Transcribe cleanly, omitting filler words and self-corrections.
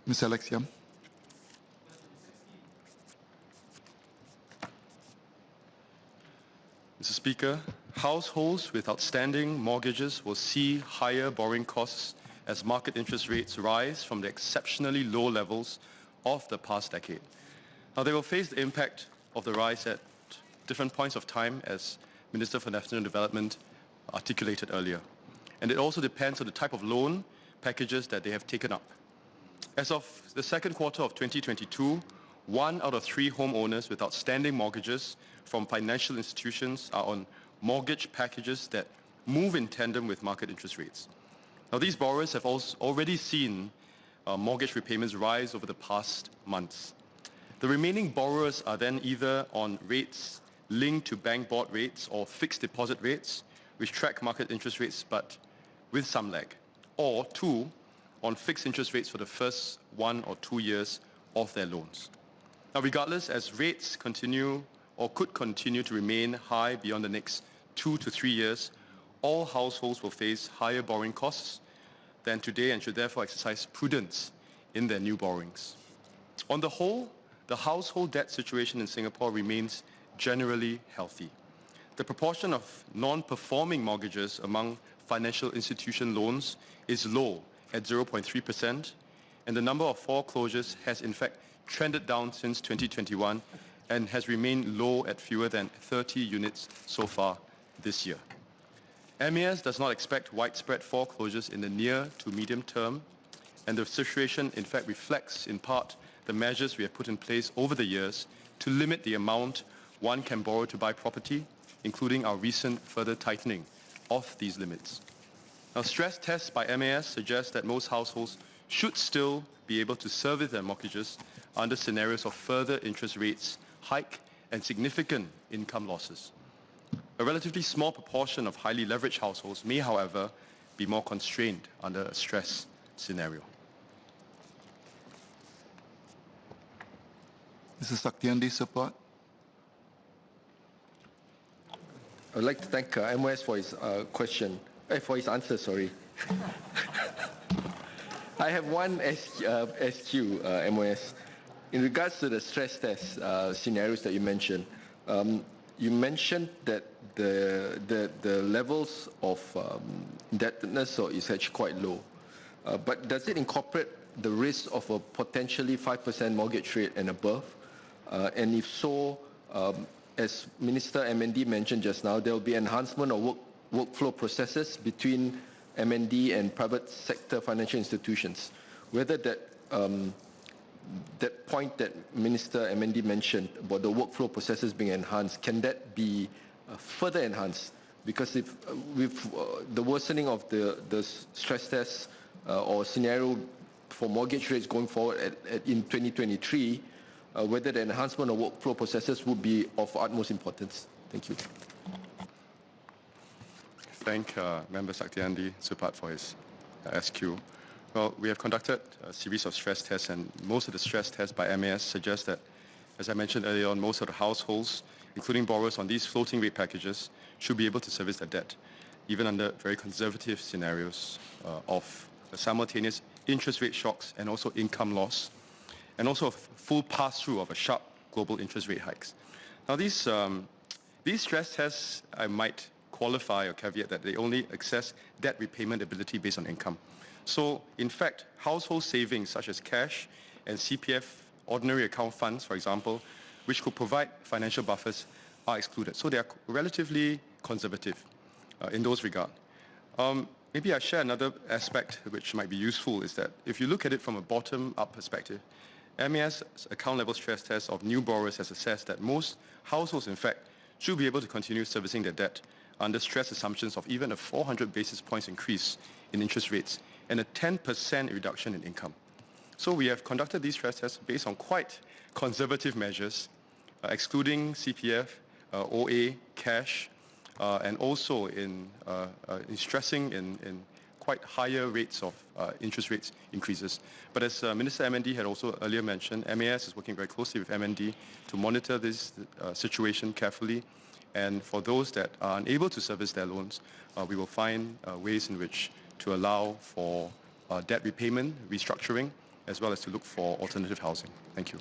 Ms. Alex Yam. Mr. Speaker, households with outstanding mortgages will see higher borrowing costs as market interest rates rise from the exceptionally low levels of the past decade. Now, they will face the impact of the rise at different points of time, as Minister for National Development articulated earlier. And it also depends on the type of loan packages that they have taken up. As of the second quarter of 2022, 1 out of 3 homeowners with outstanding mortgages from financial institutions are on mortgage packages that move in tandem with market interest rates. Now, these borrowers have also already seen mortgage repayments rise over the past months. The remaining borrowers are then either on rates linked to bank board rates or fixed deposit rates, which track market interest rates but with some lag, or 2, on fixed interest rates for the first 1 or 2 years of their loans. Now, regardless, as rates continue or could continue to remain high beyond the next 2 to 3 years, all households will face higher borrowing costs than today and should therefore exercise prudence in their new borrowings. On the whole, the household debt situation in Singapore remains generally healthy. The proportion of non-performing mortgages among financial institution loans is low at 0.3%, and the number of foreclosures has in fact trended down since 2021 and has remained low at fewer than 30 units so far this year. MAS does not expect widespread foreclosures in the near to medium term, and the situation in fact reflects in part the measures we have put in place over the years to limit the amount one can borrow to buy property, including our recent further tightening of these limits. Now, stress tests by MAS suggest that most households should still be able to service their mortgages under scenarios of further interest rates hike and significant income losses. A relatively small proportion of highly leveraged households may, however, be more constrained under a stress scenario. Mr. Saktiandi, support. I'd like to thank MOS for his for his answer, sorry. I have one SQ, MOS. In regards to the stress test scenarios that you mentioned that the levels of indebtedness is actually quite low. But does it incorporate the risk of a potentially 5% mortgage rate and above? And if so, as Minister MND mentioned just now, there will be enhancement of workflow processes between MND and private sector financial institutions. Whether that point that Minister MND mentioned about the workflow processes being enhanced, can that be further enhanced? Because if with the worsening of the stress test or scenario for mortgage rates going forward in 2023, whether the enhancement of workflow processes would be of utmost importance. Thank you. Thank Member Saktiandi Supat for his SQ. Well, we have conducted a series of stress tests, and most of the stress tests by MAS suggest that, as I mentioned earlier on, most of the households, including borrowers on these floating rate packages, should be able to service their debt, even under very conservative scenarios of simultaneous interest rate shocks and also income loss, and also a full pass-through of a sharp global interest rate hikes. Now, these stress tests, I might qualify or caveat that they only assess debt repayment ability based on income. So, in fact, household savings such as cash and CPF ordinary account funds, for example, which could provide financial buffers, are excluded. So they are relatively conservative in those regards. Maybe I share another aspect which might be useful, is that if you look at it from a bottom-up perspective, MAS account level stress test of new borrowers has assessed that most households, in fact, should be able to continue servicing their debt under stress assumptions of even a 400 basis points increase in interest rates and a 10% reduction in income. So we have conducted these stress tests based on quite conservative measures, excluding CPF, OA, cash, and also in stressing in quite higher rates of interest rates increases. But as Minister MND had also earlier mentioned, MAS is working very closely with MND to monitor this situation carefully. And for those that are unable to service their loans, we will find ways in which to allow for debt repayment, restructuring, as well as to look for alternative housing. Thank you.